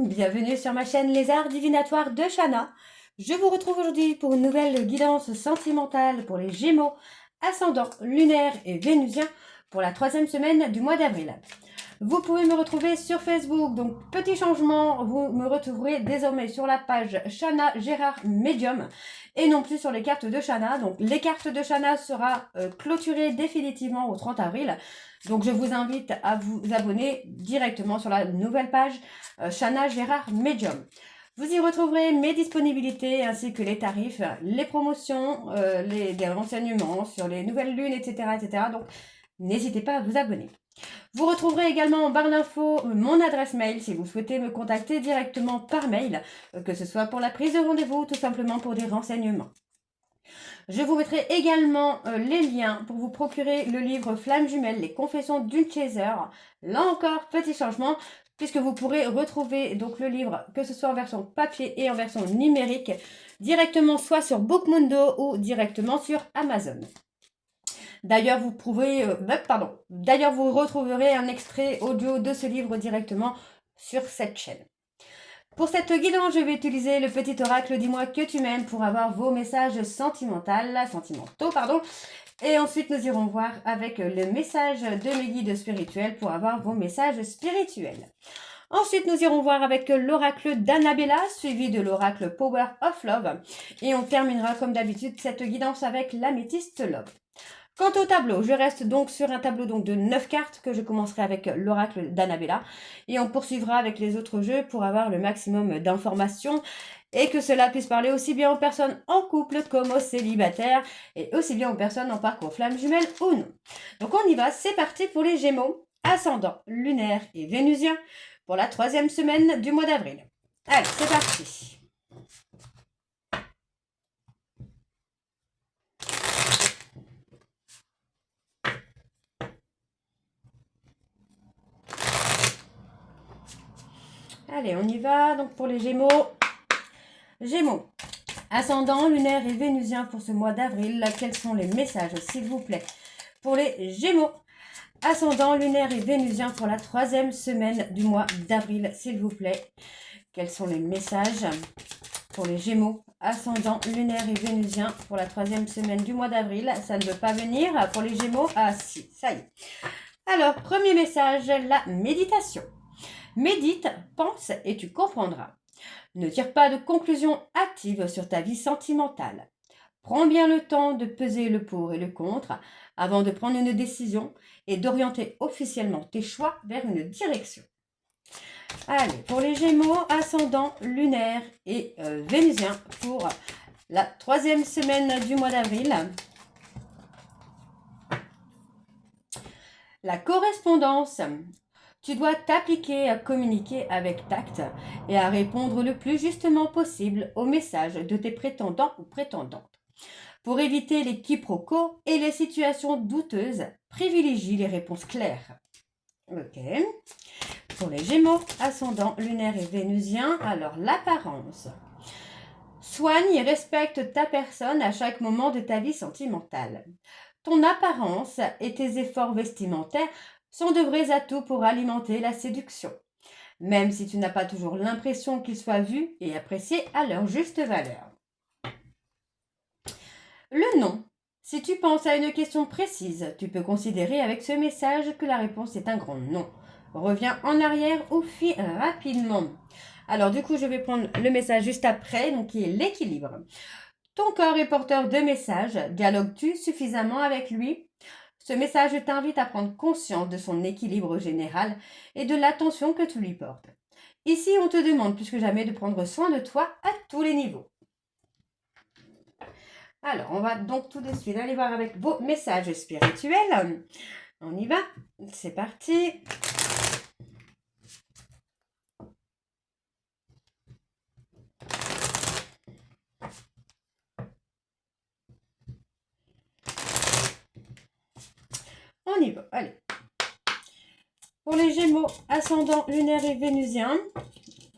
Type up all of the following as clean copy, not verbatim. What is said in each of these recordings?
bienvenue sur ma chaîne Les Arts Divinatoires de Shana. Je vous retrouve aujourd'hui pour une nouvelle guidance sentimentale pour les Gémeaux, ascendant lunaire et vénusien pour la 3e semaine du mois d'avril. Vous pouvez me retrouver sur Facebook, donc petit changement, vous me retrouverez désormais sur la page Shana Gérard Medium et non plus sur les cartes de Shana. Donc les cartes de Shana sera clôturées définitivement au 30 avril. Donc je vous invite à vous abonner directement sur la nouvelle page Shana Gérard Medium. Vous y retrouverez mes disponibilités ainsi que les tarifs, les promotions, des renseignements sur les nouvelles lunes, etc. etc. Donc n'hésitez pas à vous abonner. Vous retrouverez également en barre d'infos mon adresse mail si vous souhaitez me contacter directement par mail, que ce soit pour la prise de rendez-vous ou tout simplement pour des renseignements. Je vous mettrai également les liens pour vous procurer le livre Flamme Jumelle, les confessions d'une chaser. Là encore, petit changement, puisque vous pourrez retrouver donc le livre, que ce soit en version papier et en version numérique, directement soit sur Bookmundo ou directement sur Amazon. D'ailleurs, vous retrouverez un extrait audio de ce livre directement sur cette chaîne. Pour cette guidance, je vais utiliser le petit oracle Dis-moi que tu m'aimes pour avoir vos messages sentimentaux. Et ensuite, nous irons voir avec le message de mes guides spirituels pour avoir vos messages spirituels. Ensuite, nous irons voir avec l'oracle d'Annabella, suivi de l'oracle Power of Love. Et on terminera comme d'habitude cette guidance avec l'améthyste Love. Quant au tableau, je reste donc sur un tableau de 9 cartes que je commencerai avec l'oracle d'Annabella et on poursuivra avec les autres jeux pour avoir le maximum d'informations et que cela puisse parler aussi bien aux personnes en couple comme aux célibataires et aussi bien aux personnes en parcours flamme jumelle ou non. Donc on y va, c'est parti pour les Gémeaux, ascendant lunaire et vénusien pour la 3e semaine du mois d'avril. Allez, c'est parti. Allez, on y va. Donc pour les Gémeaux. Gémeaux, ascendant, lunaire et vénusien pour ce mois d'avril. Quels sont les messages, s'il vous plaît, pour les Gémeaux, ascendant, lunaire et vénusien pour la 3e semaine du mois d'avril, s'il vous plaît. Quels sont les messages pour les Gémeaux, ascendant, lunaire et vénusien pour la 3e semaine du mois d'avril? Ça ne veut pas venir pour les Gémeaux. Ah si, ça y est. Alors, premier message, la méditation. Médite, pense et tu comprendras. Ne tire pas de conclusion hâtive sur ta vie sentimentale. Prends bien le temps de peser le pour et le contre avant de prendre une décision et d'orienter officiellement tes choix vers une direction. Allez, pour les Gémeaux, ascendant, lunaire et vénusien pour la 3e semaine du mois d'avril. La correspondance. Tu dois t'appliquer à communiquer avec tact et à répondre le plus justement possible aux messages de tes prétendants ou prétendantes. Pour éviter les quiproquos et les situations douteuses, privilégie les réponses claires. Ok. Pour les Gémeaux, ascendant, lunaire et vénusien, alors l'apparence. Soigne et respecte ta personne à chaque moment de ta vie sentimentale. Ton apparence et tes efforts vestimentaires sont de vrais atouts pour alimenter la séduction, même si tu n'as pas toujours l'impression qu'ils soient vus et appréciés à leur juste valeur. Le non. Si tu penses à une question précise, tu peux considérer avec ce message que la réponse est un grand non. Reviens en arrière ou fuis rapidement. Alors du coup, je vais prendre le message juste après, donc qui est l'équilibre. Ton corps est porteur de messages. Dialogues-tu suffisamment avec lui? Ce message t'invite à prendre conscience de son équilibre général et de l'attention que tu lui portes. Ici, on te demande plus que jamais de prendre soin de toi à tous les niveaux. Alors, on va donc tout de suite aller voir avec vos messages spirituels. On y va, c'est parti. On y va, allez. Pour les Gémeaux, ascendant, lunaire et vénusien,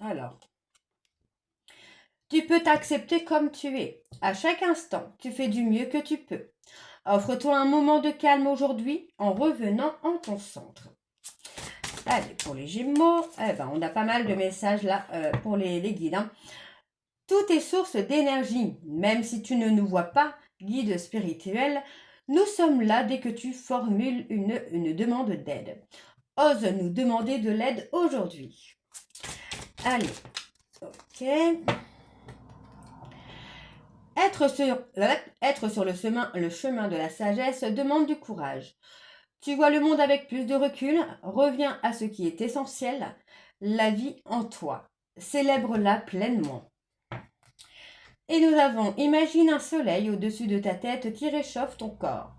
alors, tu peux t'accepter comme tu es. À chaque instant, tu fais du mieux que tu peux. Offre-toi un moment de calme aujourd'hui en revenant en ton centre. Allez, pour les Gémeaux, eh ben, on a pas mal de messages là pour les guides. Hein. Tout est source d'énergie, même si tu ne nous vois pas, guide spirituel. Nous sommes là dès que tu formules une demande d'aide. Ose nous demander de l'aide aujourd'hui. Allez, ok. Être sur le chemin de la sagesse demande du courage. Tu vois le monde avec plus de recul, reviens à ce qui est essentiel, la vie en toi. Célèbre-la pleinement. Et nous avons, imagine un soleil au-dessus de ta tête qui réchauffe ton corps.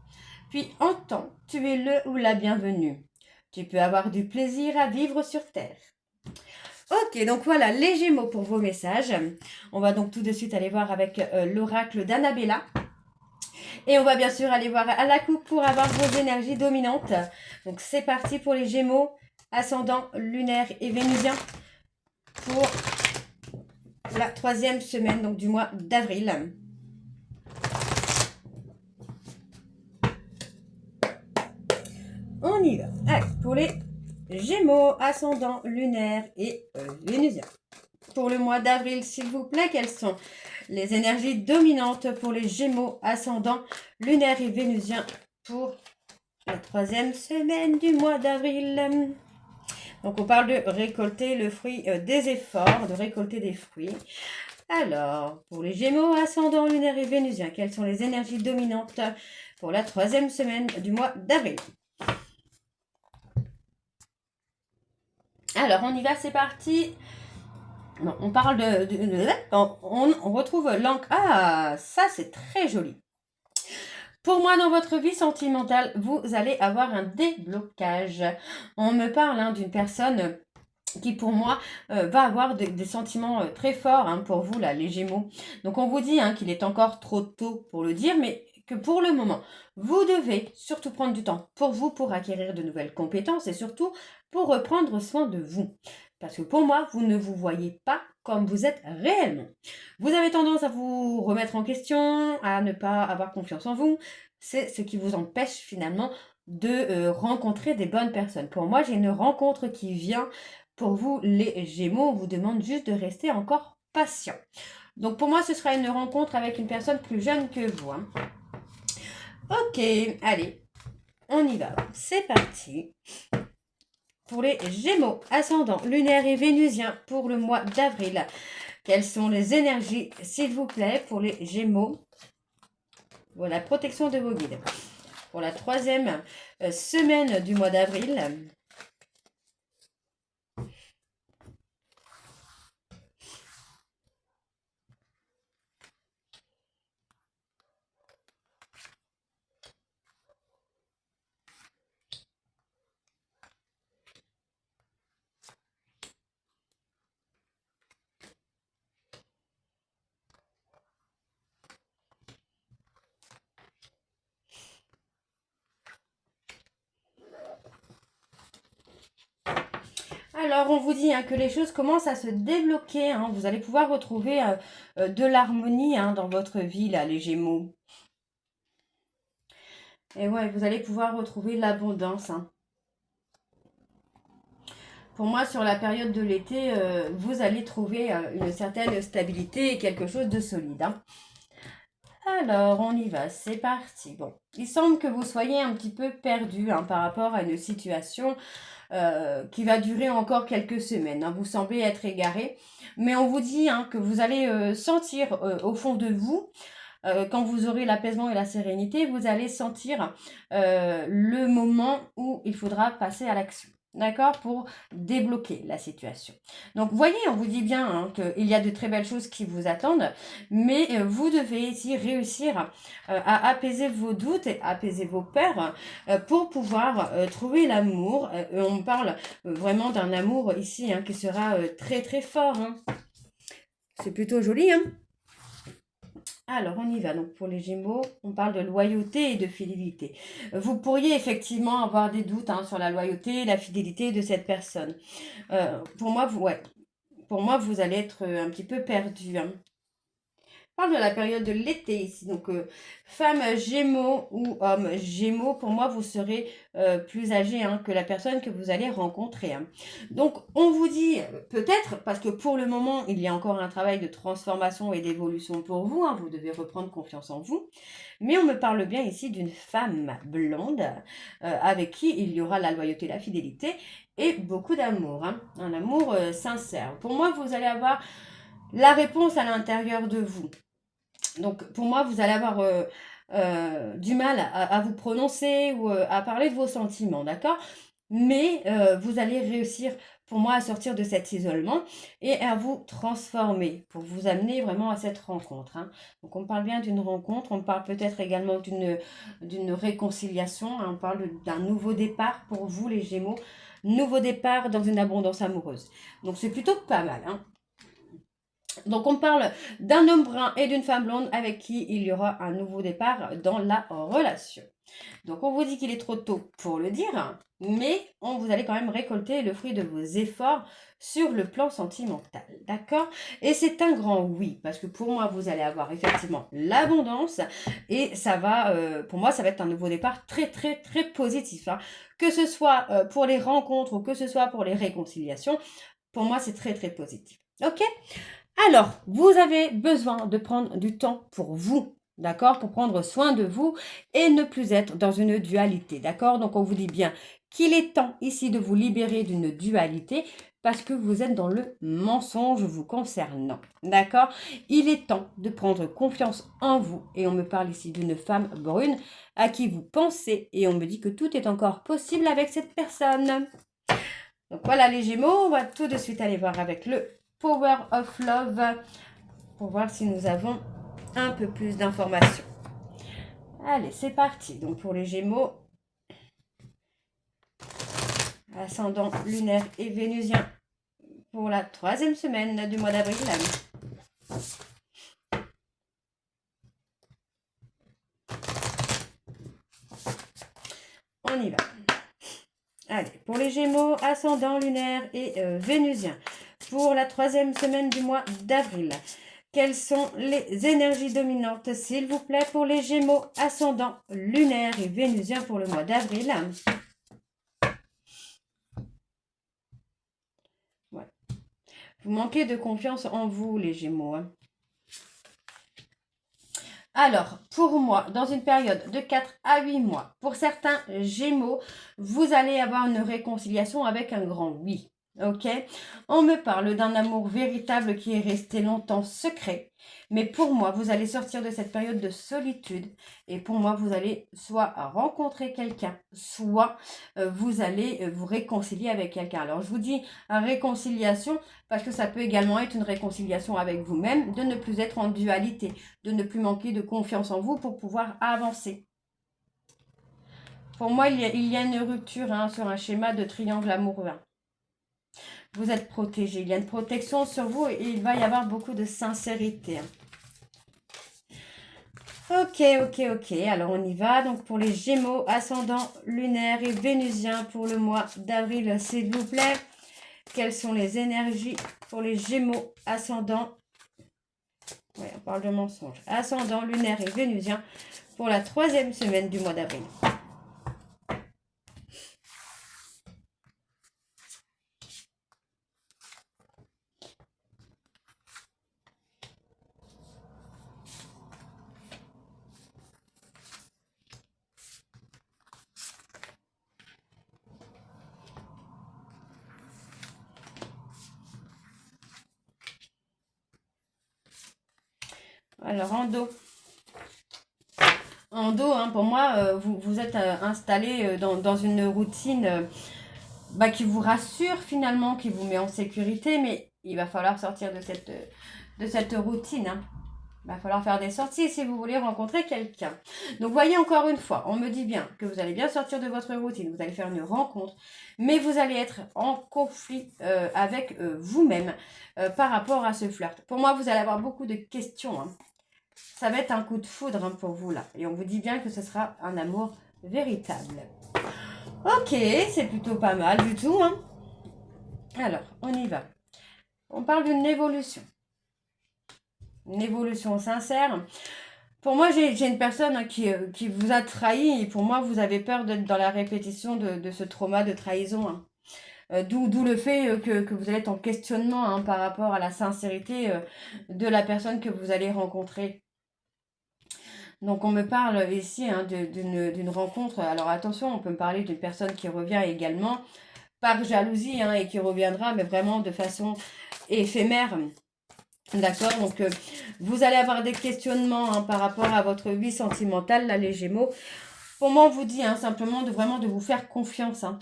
Puis entends, tu es le ou la bienvenue. Tu peux avoir du plaisir à vivre sur Terre. Ok, donc voilà les Gémeaux pour vos messages. On va donc tout de suite aller voir avec l'oracle d'Annabella. Et on va bien sûr aller voir à la coupe pour avoir vos énergies dominantes. Donc c'est parti pour les Gémeaux, ascendant lunaire et vénusien pour la 3e semaine donc, du mois d'avril. On y va. Allez, pour les Gémeaux, ascendant lunaire et vénusien. Pour le mois d'avril, s'il vous plaît, quelles sont les énergies dominantes pour les Gémeaux, ascendant lunaire et vénusien pour la 3e semaine du mois d'avril. Donc on parle de récolter le fruit des efforts, de récolter des fruits. Alors, pour les Gémeaux, ascendant lunaire et vénusien, quelles sont les énergies dominantes pour la 3e semaine du mois d'avril? Alors, on y va, c'est parti. Bon, on parle on retrouve l'encre. Ah, ça c'est très joli. Pour moi, dans votre vie sentimentale, vous allez avoir un déblocage. On me parle d'une personne qui, pour moi, va avoir des sentiments très forts pour vous, là, les Gémeaux. Donc, on vous dit qu'il est encore trop tôt pour le dire, mais que pour le moment, vous devez surtout prendre du temps pour vous, pour acquérir de nouvelles compétences et surtout pour reprendre soin de vous. Parce que pour moi, vous ne vous voyez pas comme vous êtes réellement. Vous avez tendance à vous remettre en question, à ne pas avoir confiance en vous. C'est ce qui vous empêche finalement de rencontrer des bonnes personnes. Pour moi, j'ai une rencontre qui vient. Pour vous, les Gémeaux, on vous demande juste de rester encore patient. Donc pour moi, ce sera une rencontre avec une personne plus jeune que vous. Hein. Ok, allez, on y va. C'est parti. Pour les Gémeaux, ascendant lunaire et vénusien pour le mois d'avril. Quelles sont les énergies, s'il vous plaît, pour les Gémeaux? Voilà, protection de vos guides. Pour la 3e semaine du mois d'avril. Alors, on vous dit que les choses commencent à se débloquer. Vous allez pouvoir retrouver de l'harmonie dans votre vie, là, les Gémeaux. Et ouais, vous allez pouvoir retrouver l'abondance. Pour moi, sur la période de l'été, vous allez trouver une certaine stabilité et quelque chose de solide. Alors, on y va, c'est parti. Bon, il semble que vous soyez un petit peu perdu par rapport à une situation qui va durer encore quelques semaines. Vous semblez être égaré, mais on vous dit que vous allez sentir au fond de vous, quand vous aurez l'apaisement et la sérénité, vous allez sentir le moment où il faudra passer à l'action. D'accord? Pour débloquer la situation. Donc, vous voyez, on vous dit bien qu'il y a de très belles choses qui vous attendent, mais vous devez ici réussir à apaiser vos doutes et apaiser vos peurs pour pouvoir trouver l'amour. On parle vraiment d'un amour ici qui sera très très fort. C'est plutôt joli, Alors, on y va. Donc, pour les Gémeaux, on parle de loyauté et de fidélité. Vous pourriez effectivement avoir des doutes sur la loyauté et la fidélité de cette personne. Pour moi, vous allez être un petit peu perdu. parle de la période de l'été ici. Donc, femme Gémeaux ou homme Gémeaux, pour moi, vous serez plus âgé hein, que la personne que vous allez rencontrer. Hein. Donc, on vous dit peut-être, parce que pour le moment, il y a encore un travail de transformation et d'évolution pour vous. Hein, vous devez reprendre confiance en vous. Mais on me parle bien ici d'une femme blonde avec qui il y aura la loyauté, la fidélité et beaucoup d'amour. Hein, un amour sincère. Pour moi, vous allez avoir la réponse à l'intérieur de vous. Donc, pour moi, vous allez avoir du mal à vous prononcer ou à parler de vos sentiments, d'accord? Mais vous allez réussir, pour moi, à sortir de cet isolement et à vous transformer pour vous amener vraiment à cette rencontre. Hein. Donc, on parle bien d'une rencontre, on parle peut-être également d'une réconciliation, hein, on parle d'un nouveau départ pour vous, les Gémeaux, nouveau départ dans une abondance amoureuse. Donc, c'est plutôt pas mal, hein. Donc, on parle d'un homme brun et d'une femme blonde avec qui il y aura un nouveau départ dans la relation. Donc, on vous dit qu'il est trop tôt pour le dire, mais vous allez quand même récolter le fruit de vos efforts sur le plan sentimental. D'accord? Et c'est un grand oui, parce que pour moi, vous allez avoir effectivement l'abondance et ça va, pour moi, ça va être un nouveau départ très, très, très positif. Hein. Que ce soit pour les rencontres ou que ce soit pour les réconciliations, pour moi, c'est très, très positif. Ok? Alors, vous avez besoin de prendre du temps pour vous, d'accord? Pour prendre soin de vous et ne plus être dans une dualité, d'accord? Donc, on vous dit bien qu'il est temps ici de vous libérer d'une dualité parce que vous êtes dans le mensonge vous concernant, d'accord? Il est temps de prendre confiance en vous et on me parle ici d'une femme brune à qui vous pensez et on me dit que tout est encore possible avec cette personne. Donc voilà les Gémeaux, on va tout de suite aller voir avec le Power of Love pour voir si nous avons un peu plus d'informations. Allez, c'est parti. Donc pour les Gémeaux, ascendant lunaire et vénusien pour la 3e semaine du mois d'avril. On y va. Allez, pour les Gémeaux, ascendant lunaire et vénusien pour la 3e semaine du mois d'avril. Quelles sont les énergies dominantes, s'il vous plaît, pour les Gémeaux, ascendant lunaire et vénusien pour le mois d'avril? Ouais. Vous manquez de confiance en vous, les Gémeaux. Hein. Alors, pour moi, dans une période de 4 à 8 mois, pour certains Gémeaux, vous allez avoir une réconciliation avec un grand oui. Ok? On me parle d'un amour véritable qui est resté longtemps secret. Mais pour moi, vous allez sortir de cette période de solitude. Et pour moi, vous allez soit rencontrer quelqu'un, soit vous allez vous réconcilier avec quelqu'un. Alors, je vous dis réconciliation parce que ça peut également être une réconciliation avec vous-même, de ne plus être en dualité, de ne plus manquer de confiance en vous pour pouvoir avancer. Pour moi, il y a une rupture hein, sur un schéma de triangle amoureux. Vous êtes protégé, il y a une protection sur vous et il va y avoir beaucoup de sincérité. Ok. Alors, on y va. Donc, pour les Gémeaux, ascendant lunaire et vénusien pour le mois d'avril, s'il vous plaît. Quelles sont les énergies pour les Gémeaux, ascendant... Ouais, on parle de mensonge. Ascendant lunaire et vénusien pour la 3e semaine du mois d'avril. Alors, en dos. En dos, hein, pour moi, vous êtes installé dans une routine qui vous rassure finalement, qui vous met en sécurité, mais il va falloir sortir de cette routine. Hein. Il va falloir faire des sorties si vous voulez rencontrer quelqu'un. Donc, voyez encore une fois, on me dit bien que vous allez bien sortir de votre routine, vous allez faire une rencontre, mais vous allez être en conflit avec vous-même par rapport à ce flirt. Pour moi, vous allez avoir beaucoup de questions. Hein. Ça va être un coup de foudre hein, pour vous là. Et on vous dit bien que ce sera un amour véritable. Ok, c'est plutôt pas mal du tout. Hein. Alors, on y va. On parle d'une évolution. une évolution sincère. Pour moi, j'ai une personne hein, qui vous a trahi et pour moi, vous avez peur d'être dans la répétition de ce trauma de trahison. Hein. D'où le fait que vous allez être en questionnement hein, par rapport à la sincérité de la personne que vous allez rencontrer. Donc on me parle ici hein, d'une rencontre. Alors attention, on peut me parler d'une personne qui revient également par jalousie hein, et qui reviendra, mais vraiment de façon éphémère. D'accord, donc vous allez avoir des questionnements hein, par rapport à votre vie sentimentale, là, les Gémeaux. Pour moi, on vous dit hein, simplement vraiment de vous faire confiance. Hein.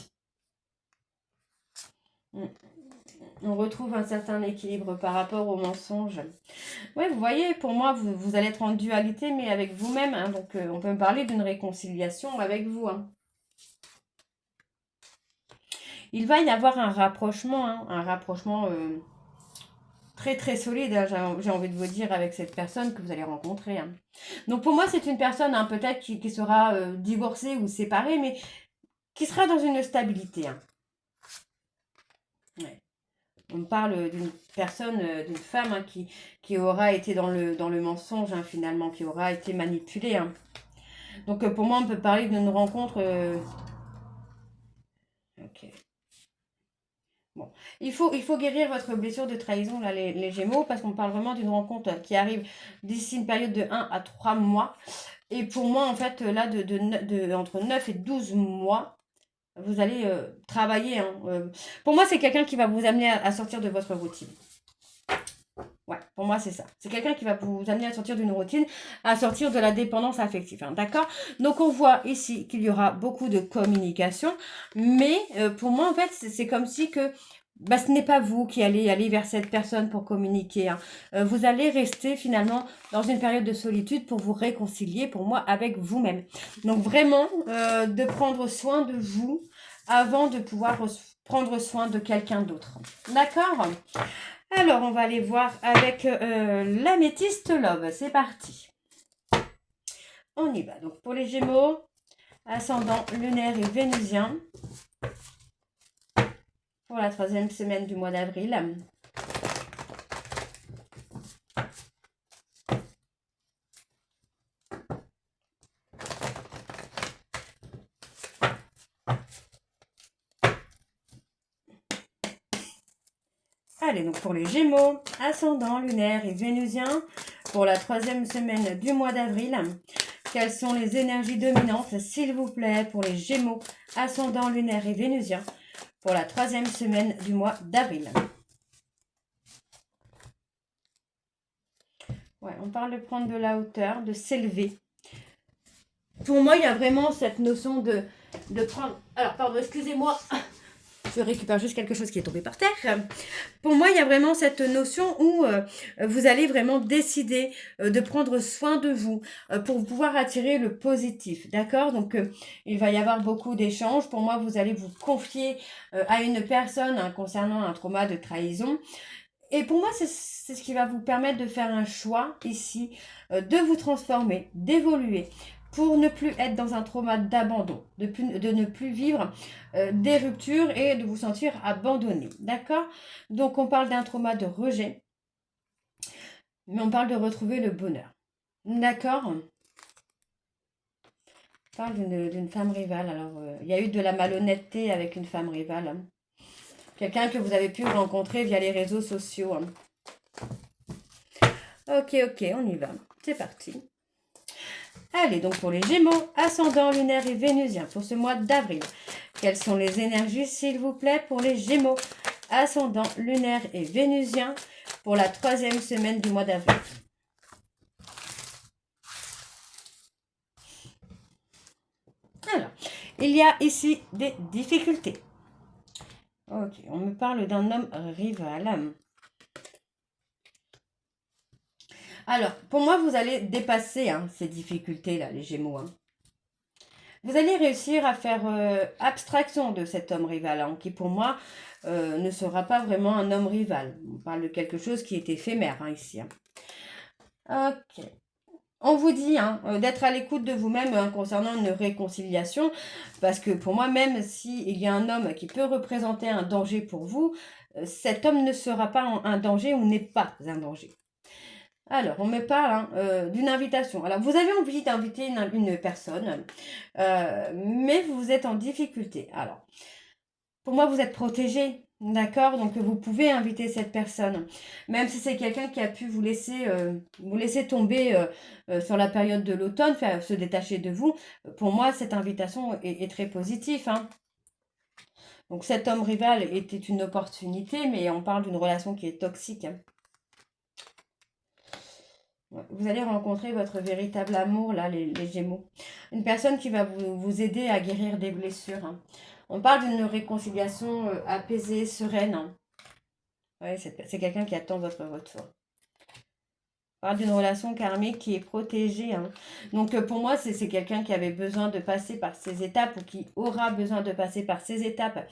On retrouve un certain équilibre par rapport aux mensonges. Oui, vous voyez, pour moi, vous allez être en dualité, mais avec vous-même. Hein, donc, on peut me parler d'une réconciliation avec vous. Hein. Il va y avoir un rapprochement, hein, un rapprochement très très solide, hein, j'ai envie de vous dire, avec cette personne que vous allez rencontrer. Hein. Donc, pour moi, c'est une personne hein, peut-être qui sera divorcée ou séparée, mais qui sera dans une stabilité. Hein. Ouais. On parle d'une personne, d'une femme hein, qui aura été dans le mensonge hein, finalement, qui aura été manipulée. Hein. Donc pour moi, on peut parler d'une rencontre... Ok. Bon. Il faut guérir votre blessure de trahison, là, les Gémeaux, parce qu'on parle vraiment d'une rencontre qui arrive d'ici une période de 1 à 3 mois. Et pour moi, en fait, là, entre 9 et 12 mois, vous allez travailler. Hein, pour moi, c'est quelqu'un qui va vous amener à sortir de votre routine. Ouais, pour moi, c'est ça. C'est quelqu'un qui va vous amener à sortir d'une routine, à sortir de la dépendance affective. Hein, d'accord? Donc, on voit ici qu'il y aura beaucoup de communication. Mais pour moi, en fait, c'est comme si que bah, ce n'est pas vous qui allez aller vers cette personne pour communiquer. Hein. Vous allez rester finalement dans une période de solitude pour vous réconcilier, pour moi, avec vous-même. Donc, vraiment, de prendre soin de vous avant de pouvoir prendre soin de quelqu'un d'autre. D'accord? Alors, on va aller voir avec l'améthyste love. C'est parti. On y va. Donc, pour les Gémeaux, ascendant lunaire et vénusien, pour la 3e semaine du mois d'avril. Allez, donc pour les Gémeaux, ascendant lunaire et vénusien, pour la 3e semaine du mois d'avril. Quelles sont les énergies dominantes, s'il vous plaît, pour les Gémeaux, ascendant lunaire et vénusien, pour la 3e semaine du mois d'avril. Ouais, on parle de prendre de la hauteur, de s'élever. Pour moi, il y a vraiment cette notion de prendre... Alors, pardon, excusez-moi. Je récupère juste quelque chose qui est tombé par terre. Pour moi, il y a vraiment cette notion où vous allez vraiment décider de prendre soin de vous pour pouvoir attirer le positif. D'accord? Donc, il va y avoir beaucoup d'échanges. Pour moi, vous allez vous confier à une personne hein, concernant un trauma de trahison. Et pour moi, c'est ce qui va vous permettre de faire un choix ici, de vous transformer, d'évoluer, pour ne plus être dans un trauma d'abandon, de ne plus vivre des ruptures et de vous sentir abandonné. D'accord? Donc, on parle d'un trauma de rejet, mais on parle de retrouver le bonheur. D'accord? On parle d'une femme rivale. Alors, il y a eu de la malhonnêteté avec une femme rivale. Hein. Quelqu'un que vous avez pu rencontrer via les réseaux sociaux. Hein. Ok, on y va. C'est parti. Allez, donc pour les Gémeaux, ascendant lunaire et vénusien pour ce mois d'avril. Quelles sont les énergies, s'il vous plaît, pour les Gémeaux, ascendant lunaire et vénusien pour la 3e semaine du mois d'avril. Alors, il y a ici des difficultés. Ok, on me parle d'un homme rival. Alors, pour moi, vous allez dépasser hein, ces difficultés-là, les Gémeaux. Hein. Vous allez réussir à faire abstraction de cet homme rival, hein, qui pour moi ne sera pas vraiment un homme rival. On parle de quelque chose qui est éphémère hein, ici. Hein. Ok. On vous dit hein, d'être à l'écoute de vous-même hein, concernant une réconciliation, parce que pour moi, même s'il y a un homme qui peut représenter un danger pour vous, cet homme ne sera pas un danger ou n'est pas un danger. Alors, on me parle d'une invitation. Alors, vous avez envie d'inviter une personne, mais vous êtes en difficulté. Alors, pour moi, vous êtes protégé, d'accord? Donc, vous pouvez inviter cette personne. Même si c'est quelqu'un qui a pu vous laisser tomber sur la période de l'automne, faire se détacher de vous. Pour moi, cette invitation est très positive, hein. Donc, cet homme rival était une opportunité, mais on parle d'une relation qui est toxique, hein. Ouais, vous allez rencontrer votre véritable amour, là, les Gémeaux. Une personne qui va vous aider à guérir des blessures, hein. On parle d'une réconciliation apaisée, sereine, hein. Ouais, c'est quelqu'un qui attend votre retour. On parle d'une relation karmique qui est protégée, hein. Donc pour moi, c'est quelqu'un qui avait besoin de passer par ces étapes ou qui aura besoin de passer par ces étapes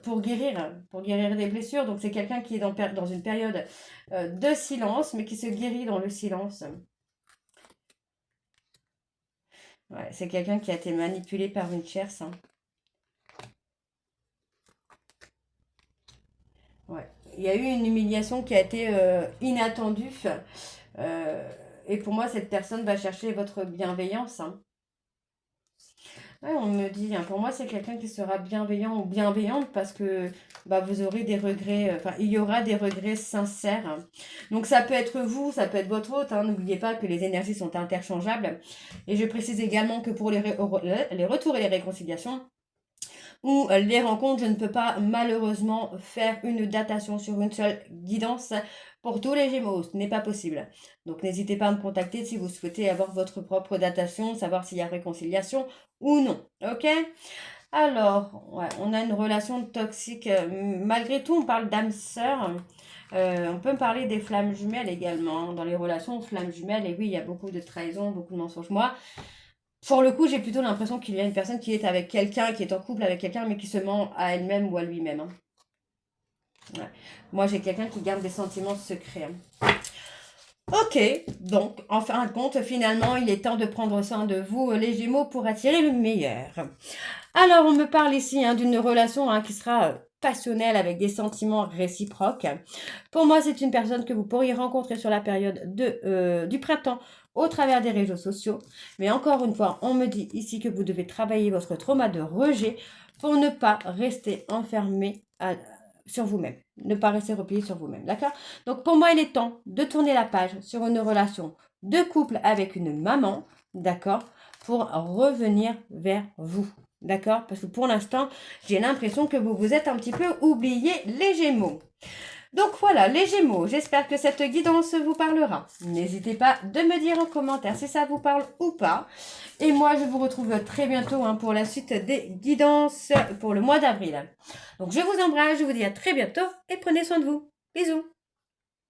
pour guérir des blessures. Donc c'est quelqu'un qui est dans une période de silence, mais qui se guérit dans le silence. Ouais, c'est quelqu'un qui a été manipulé par une tierce, hein. Ouais. Il y a eu une humiliation qui a été inattendue. euh, et pour moi, cette personne va chercher votre bienveillance, hein. Ouais, on me dit, hein, pour moi, c'est quelqu'un qui sera bienveillant ou bienveillante parce que bah, vous aurez des regrets, enfin, il y aura des regrets sincères, hein. Donc, ça peut être vous, ça peut être votre hôte, hein. N'oubliez pas que les énergies sont interchangeables. Et je précise également que pour les retours et les réconciliations, ou les rencontres, je ne peux pas malheureusement faire une datation sur une seule guidance pour tous les Gémeaux. Ce n'est pas possible. Donc n'hésitez pas à me contacter si vous souhaitez avoir votre propre datation, savoir s'il y a réconciliation ou non. Ok? Alors, ouais, on a une relation toxique. Malgré tout, on parle d'âme sœur. On peut me parler des flammes jumelles également, hein. Dans les relations flammes jumelles, et oui, il y a beaucoup de trahison, beaucoup de mensonges. Moi, pour le coup, j'ai plutôt l'impression qu'il y a une personne qui est avec quelqu'un, qui est en couple avec quelqu'un, mais qui se ment à elle-même ou à lui-même, hein. Ouais. Moi, j'ai quelqu'un qui garde des sentiments secrets, hein. Ok, donc, en fin de compte, finalement, il est temps de prendre soin de vous, les Gémeaux, pour attirer le meilleur. Alors, on me parle ici d'une relation qui sera passionnelle avec des sentiments réciproques. Pour moi, c'est une personne que vous pourriez rencontrer sur la période du printemps au travers des réseaux sociaux. Mais encore une fois, on me dit ici que vous devez travailler votre trauma de rejet pour ne pas rester enfermé sur vous-même, ne pas rester replié sur vous-même, d'accord? Donc pour moi, il est temps de tourner la page sur une relation de couple avec une maman, d'accord? Pour revenir vers vous. D'accord? Parce que pour l'instant, j'ai l'impression que vous vous êtes un petit peu oubliés, les Gémeaux. Donc voilà, les Gémeaux, j'espère que cette guidance vous parlera. N'hésitez pas de me dire en commentaire si ça vous parle ou pas. Et moi, je vous retrouve très bientôt pour la suite des guidances pour le mois d'avril. Donc je vous embrasse, je vous dis à très bientôt et prenez soin de vous. Bisous!